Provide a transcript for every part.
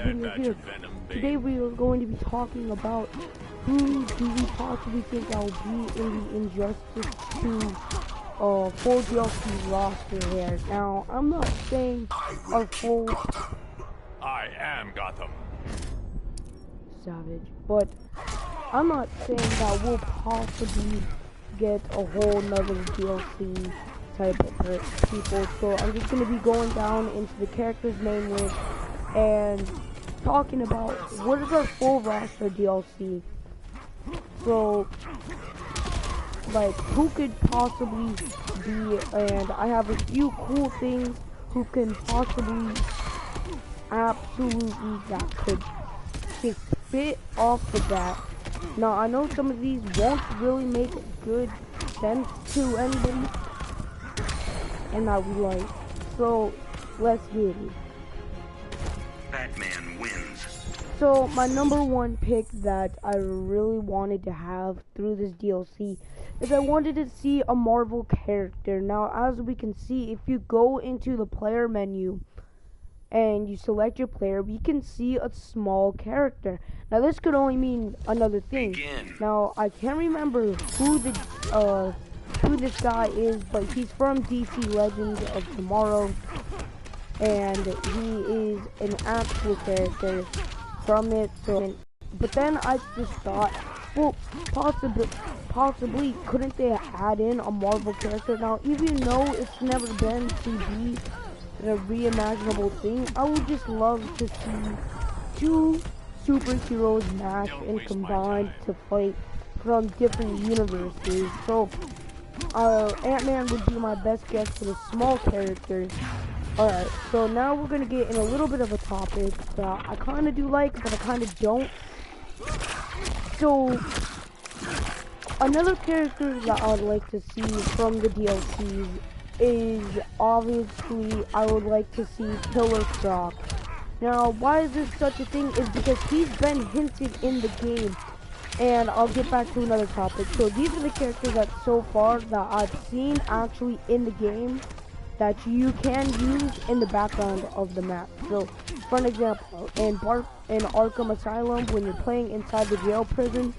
thing is here. Today we are going to be talking about who do we possibly think that will be in the Injustice 2 full DLC roster here. Now, I'm not saying our full... I am Gotham. Savage, but I'm not saying that we'll possibly get a whole nother DLC type of people, so I'm just going to be going down into the character's name list and talking about what is our full roster DLC. So, like, who could possibly be, and I have a few cool things who can possibly absolutely that could just fit off the bat. Now, I know some of these won't really make good sense to anybody, and that we like. So, let's get it. Batman wins. So, my number one pick that I really wanted to have through this DLC is I wanted to see a Marvel character. Now, as we can see, if you go into the player menu and you select your player, we can see a small character. Now, this could only mean another thing. Now, I can't remember who this guy is, but he's from DC Legends of Tomorrow, and he is an actual character from it. So, but then I just thought, well, possibly couldn't they add in a Marvel character? Now, even though it's never been to be a reimaginable thing, I would just love to see two superheroes match and combine to fight from different universes. So Ant-Man would be my best guess for the small characters. Alright, so now we're gonna get in a little bit of a topic that I kinda do like, but I kinda don't. So another character that I would like to see from the DLCs is obviously I would like to see Killer Croc. Now, why is this such a thing is because he's been hinted in the game, and I'll get back to another topic. So these are the characters that so far that I've seen actually in the game that you can use in the background of the map. So for an example, in Arkham Asylum, when you're playing inside the jail prison,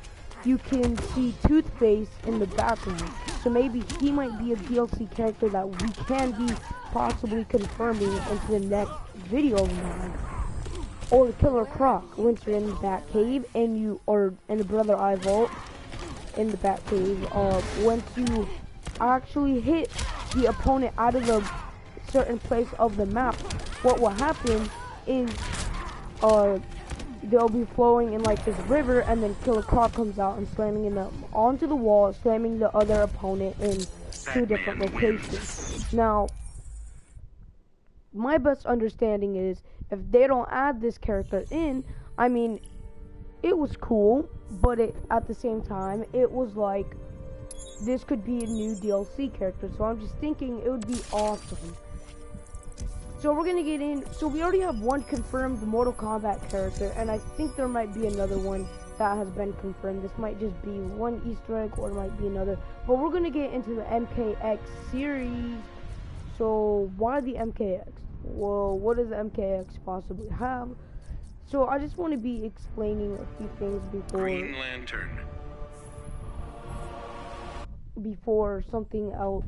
you can see Toothpaste in the background. So maybe he might be a DLC character that we can be possibly confirming into the next video of mine. Or Killer Croc, once you're in the Batcave and you are in the Brother Eye Vault in the Batcave, once you actually hit the opponent out of the certain place of the map, what will happen is they'll be flowing in like this river, and then Killer Croc comes out and slamming them onto the wall, slamming the other opponent in two different locations. Now, my best understanding is if they don't add this character in, I mean, it was cool, but at the same time, it was like, this could be a new DLC character, so I'm just thinking it would be awesome. So we're gonna get in, so we already have one confirmed Mortal Kombat character, and I think there might be another one that has been confirmed. This might just be one Easter egg, or it might be another, but we're gonna get into the MKX series. So why the MKX? Well, what does the MKX possibly have? So I just want to be explaining a few things before Green Lantern. Before something else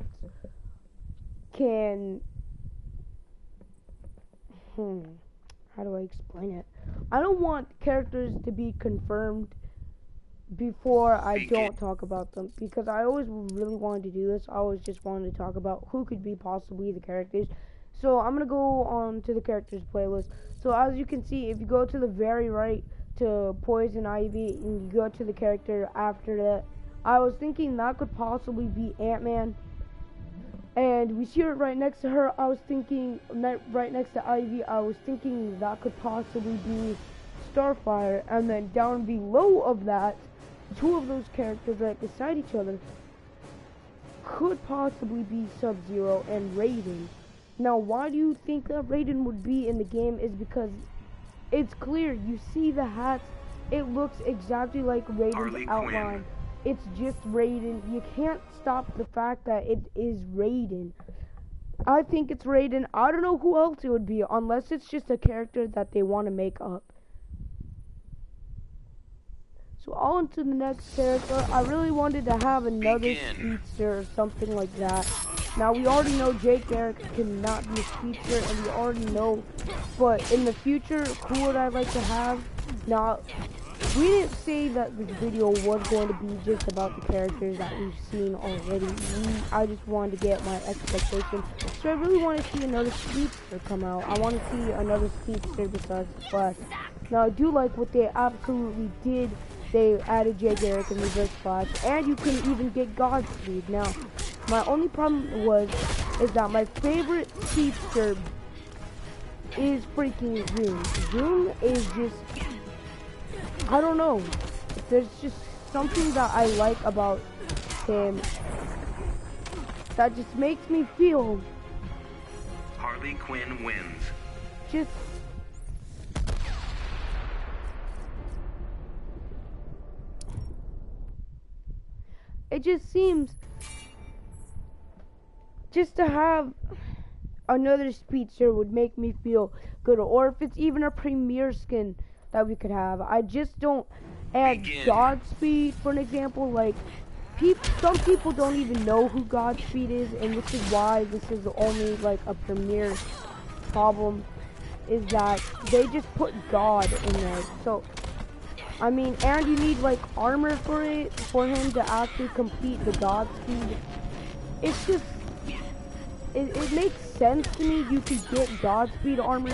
can how do I explain it? I don't want characters to be confirmed before I don't talk about them, because I always really wanted to do this. I always just wanted to talk about who could be possibly the characters. So I'm gonna go on to the characters playlist. So as you can see, if you go to the very right to Poison Ivy and you go to the character after that, I was thinking that could possibly be Ant-Man. And we see her right next to her. I was thinking, right next to Ivy, I was thinking that could possibly be Starfire. And then down below of that, two of those characters right beside each other could possibly be Sub-Zero and Raiden. Now, why do you think that Raiden would be in the game is because it's clear. You see the hats. It looks exactly like Raiden's outline. It's just Raiden. You can't stop the fact that it is Raiden. I think it's Raiden. I don't know who else it would be, unless it's just a character that they want to make up. So on to the next character. I really wanted to have another speedster or something like that. Now we already know Jay Garrick cannot be a speedster, and we already know. But in the future, who would I like to have? Now, we didn't say that this video was going to be just about the characters that we've seen already. I just wanted to get my expectations. So I really want to see another speedster come out. I want to see another speedster besides Flash. Now I do like what they absolutely did. They added Jay Garrick and Reverse Flash, and you can even get Godspeed. Now, my only problem is that my favorite speedster is freaking Zoom. Zoom is just, I don't know. There's just something that I like about him that just makes me feel Harley Quinn wins. Just it just seems just to have another speedster would make me feel good, or if it's even a premier skin that we could have. I just don't add Godspeed, for an example. Like, some people don't even know who Godspeed is, and this is why this is only like a premier problem, is that they just put God in there. So I mean, and you need like armor for him to actually complete the Godspeed. It's just, it makes sense to me. You could get Godspeed armor,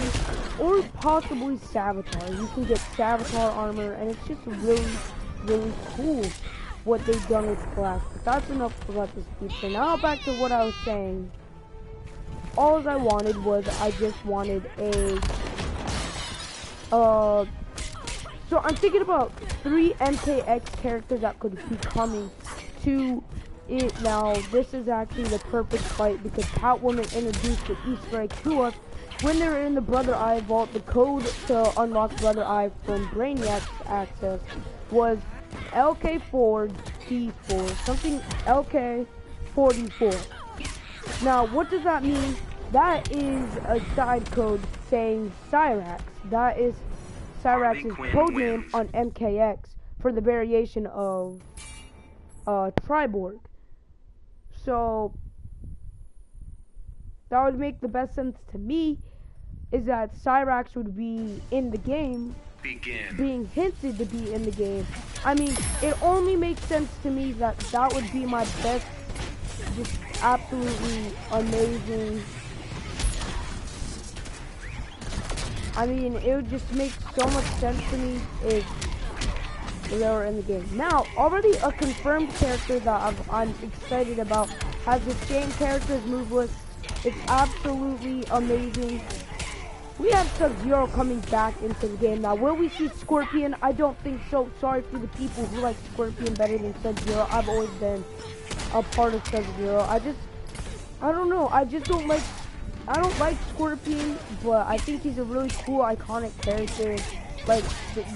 or possibly Savitar. You can get Savitar armor, and it's just really, really cool what they've done with Flash. But that's enough about this feature. Now back to what I was saying. All I wanted was, I just wanted a, so I'm thinking about 3 MKX characters that could be coming to it. Now, this is actually the perfect fight because Catwoman introduced the Easter egg to us when they were in the Brother Eye Vault. The code to unlock Brother Eye from Brainiac's access was LK4D4, something LK44. Now, what does that mean? That is a side code saying Cyrax. That is Cyrax's codename on MKX for the variation of Triborg. So that would make the best sense to me, is that Cyrax would be in the game, being hinted to be in the game. I mean, it only makes sense to me that that would be my best, just absolutely amazing. I mean, it would just make so much sense to me if they were in the game. Now, already a confirmed character that I'm excited about has the same character's move list. It's absolutely amazing. We have Sub-Zero coming back into the game. Now, will we see Scorpion? I don't think so. Sorry for the people who like Scorpion better than Sub-Zero. I've always been a part of Sub-Zero. I don't know. I don't like Scorpion, but I think he's a really cool, iconic character. Like,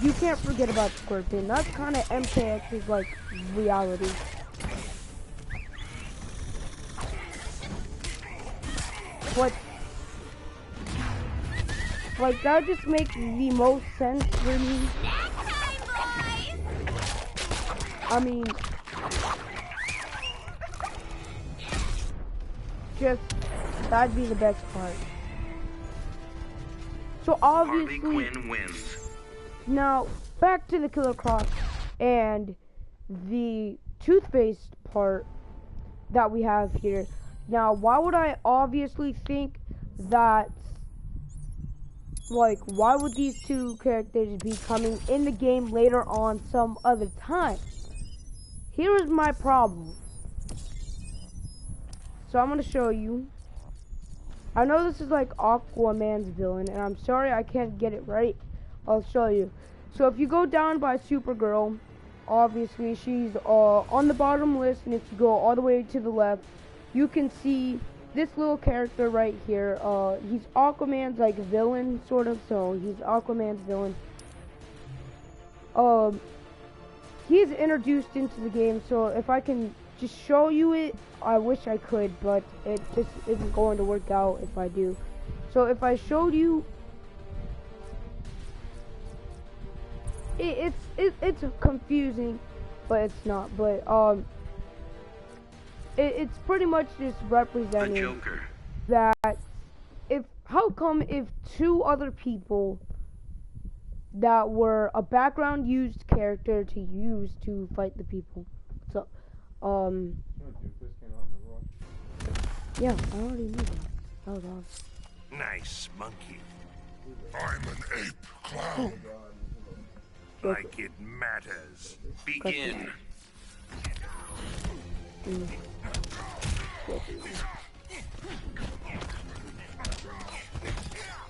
you can't forget about Scorpion. That's kind of MKX's, like, reality. But, like, that just makes the most sense for me. I mean, just, that'd be the best part. So obviously, Harley Quinn wins. Now back to the Killer Croc and the toothpaste part that we have here. Now, why would I obviously think that, like, why would these two characters be coming in the game later on some other time? Here is my problem. So I'm gonna show you. I know this is like Aquaman's villain, and I'm sorry I can't get it right. I'll show you. So if you go down by Supergirl, obviously she's on the bottom list, and if you go all the way to the left, you can see this little character right here. He's Aquaman's like villain, sort of. So he's Aquaman's villain. He's introduced into the game. So if I can just show you it, I wish I could, but it just isn't going to work out if I do. So if I showed you, it's confusing, but it's not. But it's pretty much just The representing Joker. that how come if two other people that were a background used character to use to fight the people. So yeah, I already knew that. That was awesome. Nice monkey. I'm an ape clown. Like it matters. Begin.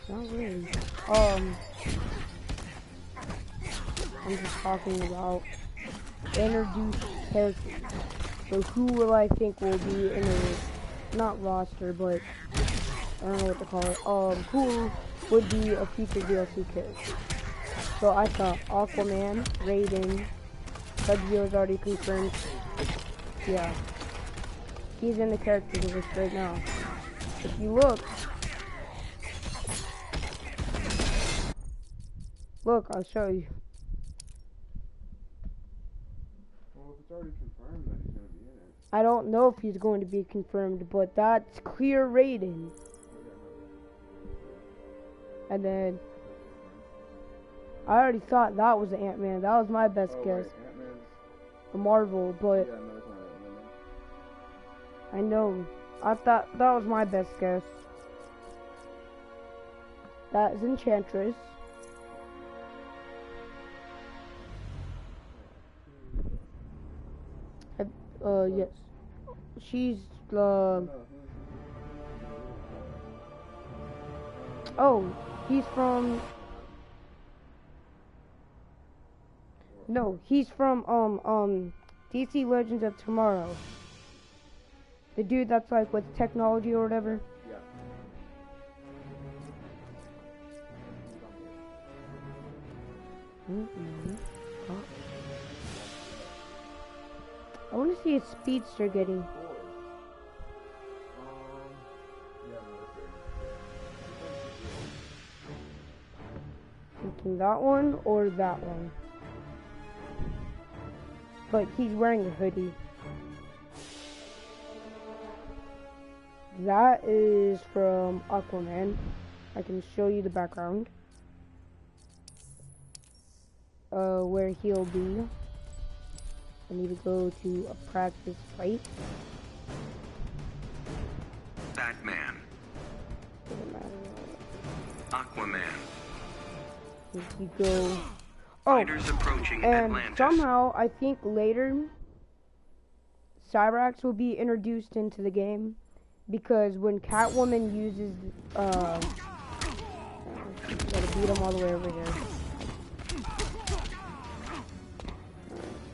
Not really. I'm just talking about introduced characters. So who will I think will be in a, not roster, but I don't know what to call it. Who would be a future DLC character. So I saw Aquaman, Raiden, Sub-Zero is already confirmed. Yeah. He's in the character list right now. If you look, I'll show you. Well, if it's already confirmed that he's going to be in it. I don't know if he's going to be confirmed, but that's clear Raiden. And then I already thought that was Ant-Man. That was my best guess. Ant-Man's... A Marvel, but Yeah, no, it's not Ant-Man. I know. I thought that was my best guess. That is Enchantress. Yes. She's oh, he's from... No, he's from, DC Legends of Tomorrow. The dude that's like with technology or whatever. Yeah. I want to see a speedster getting. Thinking that one or that one. But he's wearing a hoodie. That is from Aquaman. I can show you the background. Where he'll be. I need to go to a practice fight. Batman. Doesn't matter. Aquaman. If you go... Oh, Fighters approaching and Atlantis. somehow, I think later, Cyrax will be introduced into the game. Because when Catwoman uses, gotta beat him all the way over here.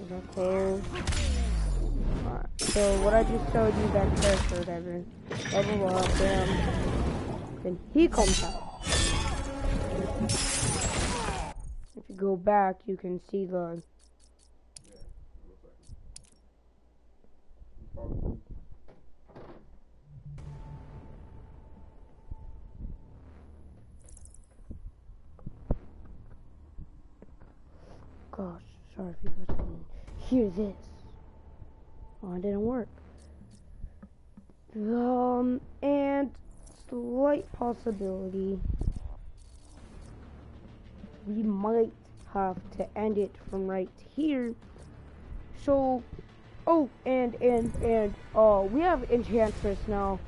Is that close? Alright, so what I just showed you, that character, whatever, level up, then he comes out. If you go back, you can see the... Gosh, sorry if you guys can hear this. Oh, it didn't work. And slight possibility we might have to end it from right here. So, oh, and we have Enchantress now.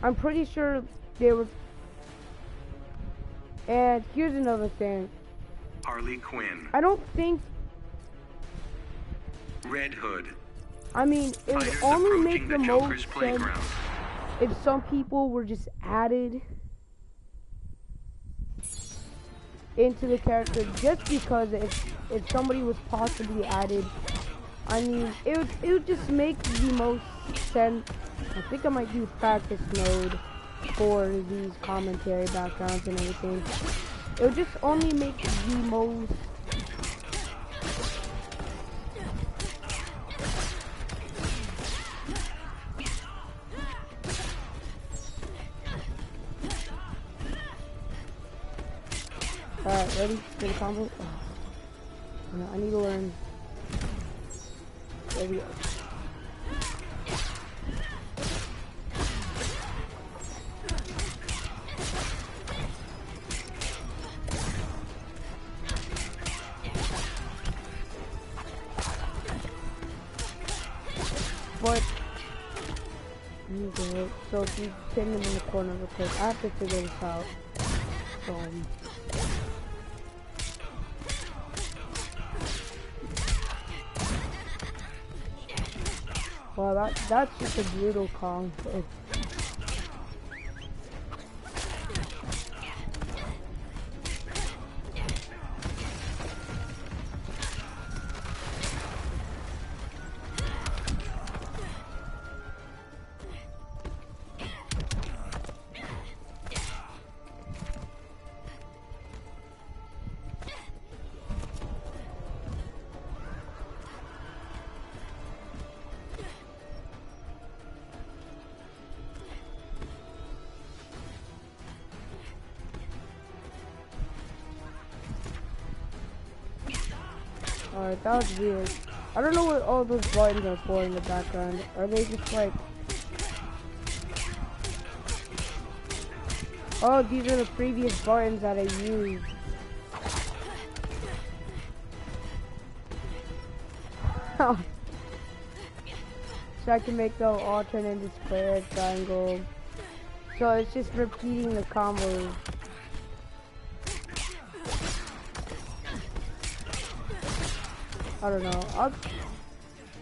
I'm pretty sure they were. And here's another thing. Harley Quinn. I don't think. Red Hood. I mean, it would Fighters only approaching make the the most Joker's sense playground. if some people were just added into the character, just because if somebody was possibly added, I mean, it would just make the most sense. I think I might do practice mode for these commentary backgrounds and everything. It would just only make the most Alright, ready for the combo? Oh. Yeah, I need to learn. There we go. But okay, so if you pin him in the corner real quick, I have to figure this out. Well, that's just a brutal Kong. So. Alright, that was weird. I don't know what all those buttons are for in the background. Are they just like... Oh, these are the previous buttons that I used. So I can make the alternate into square, triangle. So it's just repeating the combos. I don't know.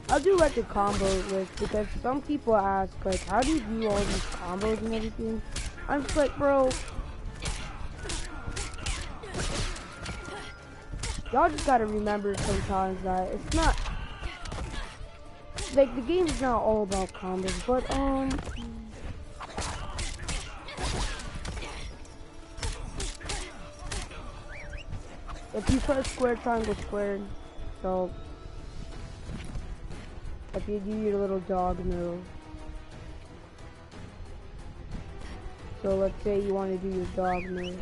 I'll do like a combo list because some people ask like, how do you do all these combos and everything? I'm just like, bro, y'all just gotta remember sometimes that it's not like the game's not all about combos, but if you press square, triangle, square. So, if you do your little dog move, so let's say you want to do your dog move,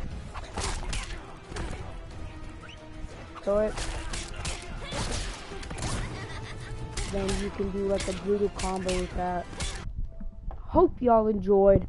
so then you can do like a brutal combo with that. Hope y'all enjoyed.